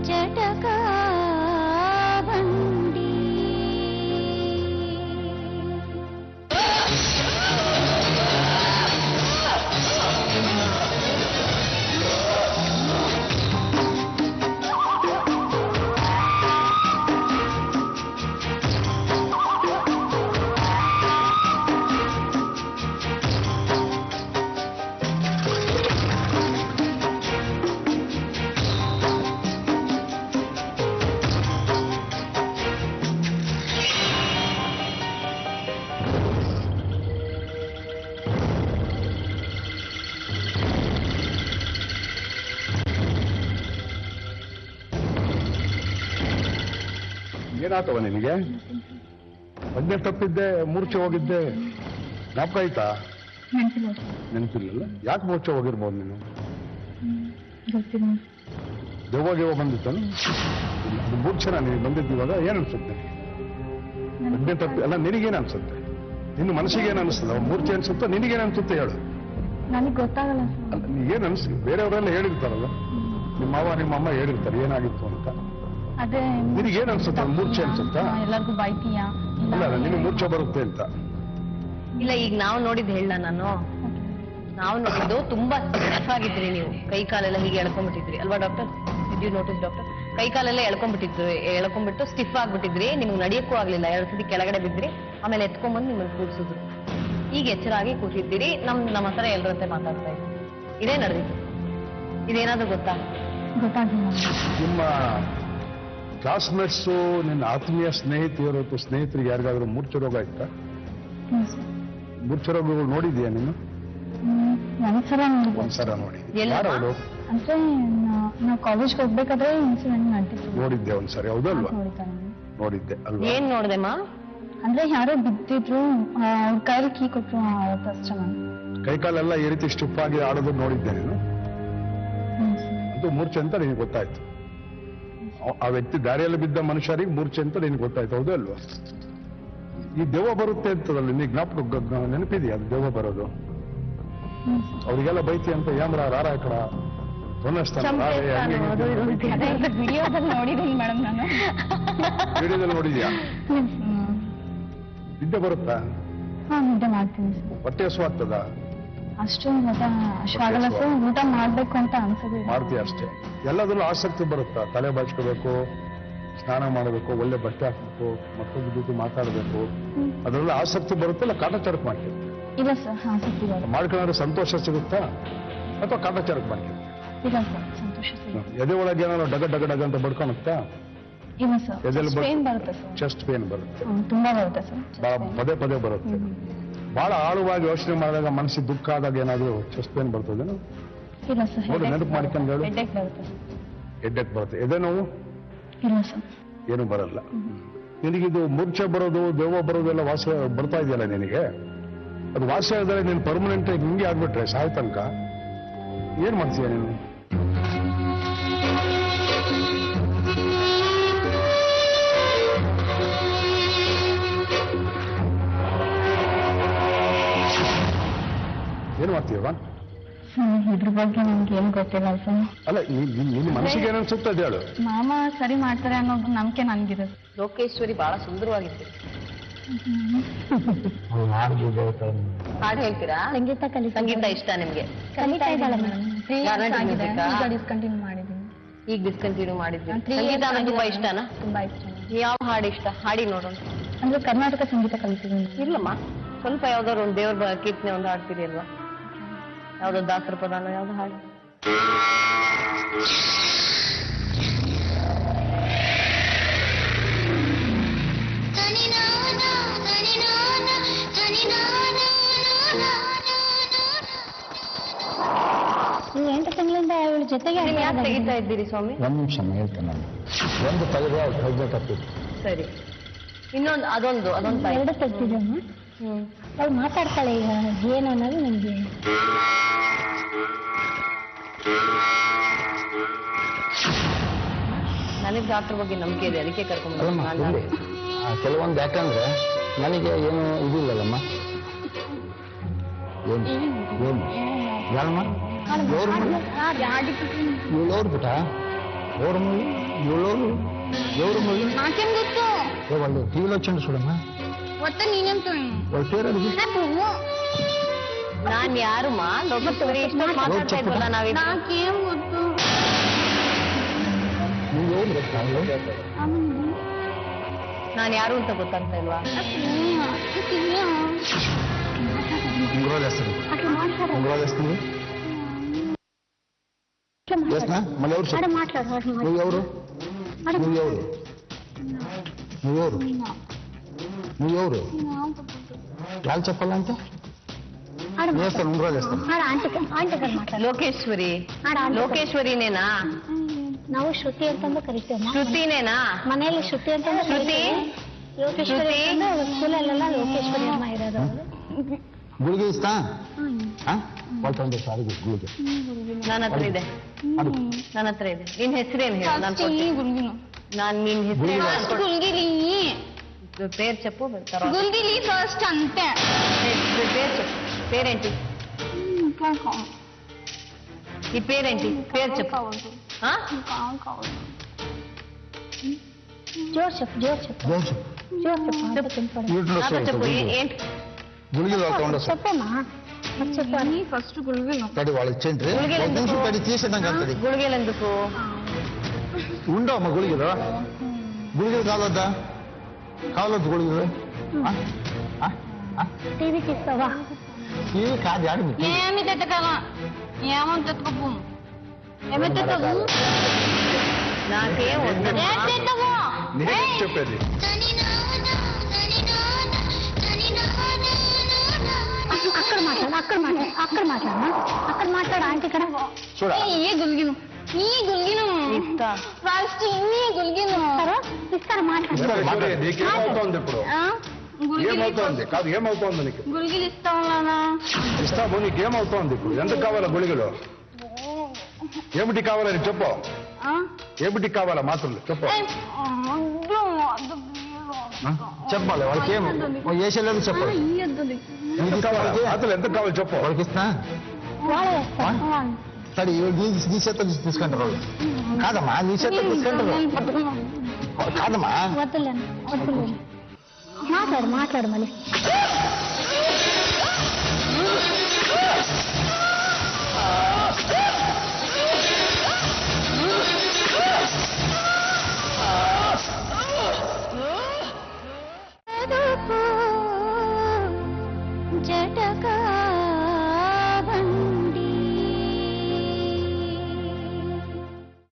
ಜಟಕಾ ಬಂಡಿ ಏನಾತವ ನಿನಗೆ? ಪ್ರಜ್ಞೆ ತಪ್ಪಿದ್ದೆ, ಮೂರ್ಛೆ ಹೋಗಿದ್ದೆ, ಜ್ಞಾಪಕ ಆಯ್ತಾ? ನೆನಪಿಲ್ಲ. ಯಾಕೆ ಮೂರ್ಛೆ ಹೋಗಿರ್ಬೋದು ನೀನು? ದೆವ್ವ ಬಂದಿತ್ತಲ್ಲ, ಅದು ಮೂರ್ಛೆನ ನೀನು ಬಂದಿದ್ದೀವಾಗ ಏನ್ ಅನ್ಸುತ್ತೆ? ಪ್ರಜ್ಞೆ ತಪ್ಪಿ ಅಲ್ಲ, ನಿನಗೇನು ಅನ್ಸುತ್ತೆ? ನಿನ್ನ ಮನಸ್ಸಿಗೆ ಏನು ಅನಿಸ್ತದ? ಮೂರ್ಛೆ ಅನ್ಸುತ್ತೋ ನಿನಗೇನು ಅನ್ಸುತ್ತೆ ಹೇಳು? ನನಗೆ ಗೊತ್ತಾಗಲ್ಲ. ಏನ್ ಅನ್ಸ್ ಬೇರೆಯವರೆಲ್ಲ ಹೇಳಿರ್ತಾರಲ್ಲ, ನಿಮ್ಮ ಮಾವ ನಿಮ್ಮ ಅಮ್ಮ ಹೇಳಿರ್ತಾರೆ ಏನಾಗಿತ್ತು ಅಂತ. ಅದೇ ನಿನಗೇನು ಅನ್ಸುತ್ತೆ? ಮೂರ್ಛೆ ಅನ್ಸುತ್ತಾ? ಎಲ್ಲರಿಗೂ ಬಾಯ್ತೀಯಾ? ಇಲ್ಲ, ನಿನಗೆ ಮೂರ್ಛೆ ಬರುತ್ತೆ ಅಂತ. ಇಲ್ಲ, ಈಗ ನಾವು ನೋಡಿದ್ದು ಹೇಳ ನಾನು. ನಾವು ನೋಡಿದ್ದು ತುಂಬಾ ಸ್ಟಿಫ್ ಆಗಿದ್ರಿ ನೀವು, ಕೈ ಕಾಲೆಲ್ಲ ಹೀಗೆ ಎಳ್ಕೊಂಡ್ಬಿಟ್ಟಿದ್ರಿ ಅಲ್ವಾ doctor? Did you notice doctor? ಕೈ ಕಾಲೆಲ್ಲ ಎಳ್ಕೊಂಡ್ಬಿಟ್ಟು ಸ್ಟಿಫ್ ಆಗ್ಬಿಟ್ಟಿದ್ರಿ, ನಿಮ್ಗೆ ನಡೆಯಕ್ಕೂ ಆಗ್ಲಿಲ್ಲ. 2 ಸತಿ ಕೆಳಗಡೆ ಬಿದ್ರಿ, ಆಮೇಲೆ ಎತ್ಕೊಂಡ್ಬಂದು ನಿಮ್ಮನ್ನು ಕೂರಿಸಿದ್ರು. ಈಗ ಎಚ್ಚರಾಗಿ ಕೂತಿದ್ದೀರಿ, ನಮ್ಮ ಹತ್ರ ಎಲ್ಲರಂತೆ ಮಾತಾಡ್ತಾ ಇದ್ರಿ. ಇದೇ ನಡೆದಿತ್ತು. ಇದೇನಾದ್ರೂ ಗೊತ್ತಾಗಿಲ್ಲ? ನಿಮ್ಮ ಕ್ಲಾಸ್ಮೇಟ್ಸು, ನಿನ್ನ ಆತ್ಮೀಯ ಸ್ನೇಹಿತರು ಅಥವಾ ಸ್ನೇಹಿತರಿಗೆ ಯಾರಿಗಾದ್ರೂ ಮೂರ್ಛೆ ರೋಗ ಆಯ್ತಾ? ಮೂರ್ಛೆ ರೋಗಗಳು ನೋಡಿದ್ಯಾ ನೀನು? ಒಂದ್ಸಲ ನೋಡಿ. ಯಾರವರು? ಅಂದ್ರೆ ನಾವು ಕಾಲೇಜ್ಗೆ ಹೋಗ್ಬೇಕಾದ್ರೆ ಇನ್ಸಿಡೆಂಟ್ ಮಾಡ್ತಿದ್ವಿ. ನೋಡಿದ್ದೆ ಒಂದ್ಸರಿ, ಹೌದಲ್ವಾ? ನೋಡಿದ್ದೆ ಅಲ್ವಾ? ಏನ್ ನೋಡ್ದೆಮ್ಮ? ಅಂದ್ರೆ ಯಾರೋ ಬಿದ್ದಿದ್ರು, ಅವ್ರ ಕೈಲಿ ಕೀ ಕೊಟ್ರು ಅಷ್ಟೇ. ಕೈಕಾಲೆಲ್ಲ ಈ ರೀತಿ ಸ್ಟಿಫ್ ಆಗಿ ಆಡೋದು ನೋಡಿದ್ದೆ ನೀನು? ಅದು ಮೂರ್ಛೆ ಅಂತ ನಿನಗೆ ಗೊತ್ತಾಯ್ತು. ಆ ವ್ಯಕ್ತಿ ದಾರಿಯಲ್ಲಿ ಬಿದ್ದ ಮನುಷ್ಯರಿಗೆ ಮೂರ್ಛೆ ಅಂತ ನಿನಗೆ ಗೊತ್ತಾಯ್ತು, ಹೌದು ಅಲ್ವಾ? ಈ ದೆವ್ವ ಬರುತ್ತೆ ಅಂತದಲ್ಲ, ನಿನಗೆ ಜ್ಞಾಪಕ ನೆನಪಿದೆಯಾ ಅದು ದೆವ್ವ ಬರೋದು? ಅವ್ರಿಗೆಲ್ಲ ಬೈತಿ ಅಂತ ಯಾಮ್ರ ರಾರ ಕಡ ವಿಡಿಯೋದಲ್ಲಿ ನೋಡಿದ್ದೀನಿ ಮೇಡಮ್ ನಾನು. ವಿಡಿಯೋದಲ್ಲಿ ನೋಡಿದ್ಯಾ? ನಿದ್ದೆ ಬರುತ್ತಾ? ನಿದ್ದೆ ಮಾಡ್ತೀನಿ. ಹೊಟ್ಟೆ ಹಸು ಆಗ್ತದ? ಅಷ್ಟು ಆಗಲ್ಲ ಸರ್, ಊಟ ಮಾಡ್ಬೇಕು ಅಂತ ಅನ್ಸೋದು. ಮಾಡ್ತೀಯ ಅಷ್ಟೇ. ಎಲ್ಲದರಲ್ಲೂ ಆಸಕ್ತಿ ಬರುತ್ತಾ? ತಲೆ ಬಾಚ್ಕೋಬೇಕು, ಸ್ನಾನ ಮಾಡಬೇಕು, ಒಳ್ಳೆ ಬಟ್ಟೆ ಹಾಕ್ಬೇಕು, ಮಕ್ಕಳ ಜೊತೆ ಮಾತಾಡಬೇಕು, ಅದರಲ್ಲ ಆಸಕ್ತಿ ಬರುತ್ತಲ್ಲ? ಕಾಟಾಚಾರಕ್ಕೆ ಮಾಡ್ತೀವಿ? ಇಲ್ಲ ಸರ್, ಆಸಕ್ತಿ ಮಾಡ್ಕೊಂಡ್ರೆ ಸಂತೋಷ ಸಿಗುತ್ತಾ ಅಥವಾ ಕಾಟಾಚಾರಕ್ಕೆ ಮಾಡ್ತೀವಿ? ಇಲ್ಲ ಸರ್, ಸಂತೋಷ ಸಿಗುತ್ತೆ. ಎದೆ ಒಳಗೆ ಏನಾದ್ರು ಡಗ ಡಗ ಡಗ ಅಂತ ಬಡ್ಕೊಳುತ್ತಾ? ಇಲ್ಲ ಸರ್, ಎದೆಲ್ಲಿ ಪೇನ್ ಬರುತ್ತೆ ಸರ್. ಚೆಸ್ಟ್ ಪೇನ್ ಬರುತ್ತೆ, ತುಂಬಾ ಬರುತ್ತೆ ಸರ್, ಪದೇ ಪದೇ ಬರುತ್ತೆ. ಬಹಳ ಆಳವಾಗಿ ಯೋಚನೆ ಮಾಡಿದಾಗ ಮನಸ್ಸಿಗೆ ದುಃಖ ಆದಾಗ ಏನಾದ್ರು ಚೆಸ್ಟ್ ಪೇನ್ ಬರ್ತದೇನು? ಇಲ್ಲ ಸರ್. ನೋಡಿ, ನೆನಪು ಮಾಡ್ಕೊಂಡು ಹೇಳು. ಹೆಡ್ಡೇಕ್ ಬರುತ್ತೆ. ಹೆಡ್ಡೇಕ್ ಬರುತ್ತೆ. ಎದೆ ನೋವು? ಇಲ್ಲ ಸರ್, ಏನು ಬರಲ್ಲ. ನಿನಗಿದು ಮೂರ್ಛೆ ಬರೋದು, ದೆವ್ವ ಬರೋದು ಎಲ್ಲ ವಾಸ ಬರ್ತಾ ಇದೆಯಲ್ಲ ನಿನಗೆ, ಅದು ವಾಸ ಇದ್ರೆ ನೀನು ಪರ್ಮನೆಂಟ್ ಹಿಂಗೆ ಆಗ್ಬಿಟ್ರೆ ಸಾಯ್ ತನಕ ಏನ್ ಮಾಡ್ತೀಯ ನೀನು? ಏನ್ ಮಾಡ್ತೀಯವ? ಇದ್ರ ಬಗ್ಗೆ ನಮ್ಗೆ ಏನು ಗೊತ್ತಿಲ್ಲ ಸರ್. ಅಲ್ಲ, ನಿನ್ನ ಮನಸ್ಸಿಗೆ ಏನನ್ಸುತ್ತೆ ಅದು ಹೇಳು. ಮಾಮ ಸರಿ ಮಾಡ್ತಾರೆ ಅನ್ನೋದು ನಂಬಿಕೆ ನನ್ಗಿರೋದು. ಲೋಕೇಶ್ವರಿ ಬಹಳ ಸುಂದರವಾಗಿತ್ತು. ಹಾಡು ಹೇಳ್ತೀರಾ? ಸಂಗೀತ ಇಷ್ಟ ನಿಮ್ಗೆ? ಕಲಿತಾ ಇದ್ದಾಳೆ ಮೇಡಮ್, ಈಗ ಡಿಸ್ಕಂಟಿನ್ಯೂ ಮಾಡಿದ್ದೀನಿ. ಈಗ ಡಿಸ್ಕಂಟಿನ್ಯೂ ಮಾಡಿದ್ವಿ. ಸಂಗೀತ ತುಂಬಾ ಇಷ್ಟನಾ? ತುಂಬಾ ಇಷ್ಟ. ಯಾವ ಹಾಡು ಇಷ್ಟ? ಹಾಡಿ ನೋಡೋಣ. ಅಂದ್ರೆ ಕರ್ನಾಟಕ ಸಂಗೀತ ಕಲಿತಿದ್ದೀನಿ. ಇಲ್ಲಮ್ಮ, ಸ್ವಲ್ಪ ಯಾವ್ದಾದ್ರು ಒಂದು ದೇವ್ರ ಕೀರ್ತನೆ ಒಂದು ಹಾಡ್ತೀರಿ ಅಲ್ವಾ? ಯಾವ್ದೋ ದಾಸರ ಪದಾನ ಯಾವ್ದು ಹಾಡು? ನೀವು 8 ತಿಂಗಳಿಂದ ಇವಳ ಜೊತೆಗೆ ಯಾಕೆ ತೆಗಿತಾ ಇದ್ದೀರಿ ಸ್ವಾಮಿ? ಒಂದು ನಿಮಿಷ ಹೇಳ್ತೇನೆ ನಾನು. ಒಂದು ತೆಗೆದ್ರೆ ತೆಗ್ಬೇಕಾಗ್ತಿತ್ತು. ಸರಿ, ಇನ್ನೊಂದು ಅದೊಂದು 2 ತೆಗ್ತಿದ್ದಮ್ಮ. ಅವ್ಳು ಮಾತಾಡ್ತಾಳೆ ಈಗ ಏನು ಅನ್ನೋದು ನಮ್ಗೆ. ನನಗೆ ಡಾಕ್ಟರ್ ಬಗ್ಗೆ ನಂಬಿಕೆ ಇದೆ, ಅದಕ್ಕೆ ಕರ್ಕೊಂಡು. ಕೆಲವೊಂದು ಯಾಕಂದ್ರೆ ನನಗೆ ಏನು ಇದಿಲ್ಲಲ್ಲಮ್ಮ. ಏನು ಯಾರಮ್ಮ? 7 ಬಿಟ್ಟ ఎవరు మళ్ళీ ఎవరు మళ్ళీ నాకేం గుర్తు వాళ్ళు టీవీలో వచ్చిండు చూడమ్మా మొత్తం నేనేం వాళ్ళ పేరు అడిగి ನಾನ್ ಯಾರುಮ್ಮ ಲೋಕೇಶ್ವರಿ ಇಷ್ಟೊತ್ತು ಮಾತಾಡ್ತಾ ಇದ್ವಲ್ಲ ನಾವಿಬ್ರು నాకేం గుర్తు ನೀವು ಏನು ಗೊತ್ತಾ ನಾನ್ ಯಾರು ಅಂತ ಗೊತ್ತಾಗ್ತಾ ಇಲ್ವಾ ఉంగరాలు వేస్తుంది అట్లా మాట్లాడు ఉంగరాలు వేస్తుంది వేస్తున్నా మళ్ళీ ఎవరు చెప్పు మాట్లాడు నువ్వెవరు నువ్వెవరు నువ్వెవరు నువ్వెవరు వాళ్ళు చెప్పాలంటే వేస్తాను ఉంగరాలు వేస్తాను ఆంటీ గారు మాట్లాడు ಲೋಕೇಶ್ವರಿ ಲೋಕೇಶ್ವರಿನೇನಾ ನಾವು ಶ್ರುತಿ ಅಂತಂದು ಕರಿತೇವೆ ಶ್ರುತಿನೇನಾ ಮನೆಯಲ್ಲಿ ಶ್ರುತಿ ಅಂತಂದು ಶ್ರುತಿ ಲೋಕೇಶ್ವರಿ ಸ್ಕೂಲಲ್ಲೆಲ್ಲ ಲೋಕೇಶ್ವರಿ ಅಮ್ಮ ಇರೋದು ಗುಳಿಗೆ ಇಸ್ತಾ వాళ్ళు ತಂದೆ ಸಾರಿ ಗುಳಿಗೆ ನನ್ನ ಹತ್ರ ಇದೆ ಅದು ನನ್ನ ಹತ್ರ ಇದೆ ನಿನ್ ಹೆಸರೇನು ಹೇಳು ನಾನು ನಿನ್ ಹೆಸರು పేరు చెప్పు గుల్గిలి ఫస్ట్ అంతే పేరు చెప్పు పేరేంటి ఈ పేరేంటి పేరు చెప్పు జోర్ చెప్పు చెప్పు ఏంటి గుళిగలు ఉండవు చెప్పమ్మా చెప్పాలి ఫస్ట్ గుళిగలు తడి వాళ్ళు ఇచ్చేంటి నిమిషం తడి తీసేద్దాం కదా గుళిగలు ఎందుకు ఉండవమ్మా గుళిగలు గుళిగలు కావద్దా కావలొద్దు గుళిగలు టీవీ తీస్తావా ఇవి కాదు ఆడి ఏమి తెత్తకలా ఏమని తెత్తకపో ఏమి తెత్తవు నాకేం వద్దు ఏం తెత్తవు నేను చెప్పేది అక్కడ మాట్లాడు ఆంటీ కడ చూడ ఈ గుల్గిను ఇస్తా ఫస్ట్ ఈ గుల్గిను ఇస్తారా మాట్లాడు నీకేమవుతోంది ఇప్పుడు ఏమవుతోంది కాదు ఏమవుతోంది నీకు గుల్గిలు ఇస్తాం ఇస్తాము నీకేమవుతోంది ఇప్పుడు ఎందుకు కావాలా గుళిగలు ఏమిటి కావాలని చెప్పు ఏమిటి కావాలా మాత్రలు చెప్పు చెప్పాలి వాళ్ళకి ఏం వేసేలేదు చెప్పాలి ఎంత కావాలా మాత్రలు ఎంత కావాలి చెప్పు వాళ్ళకి ఇస్తా సరే నీ చేత తీసుకుంటారు వాళ్ళు కాదమ్మా నీ చేత తీసుకుంటారు కాదమ్మా వద్దులేను మాట్లాడు మళ్ళీ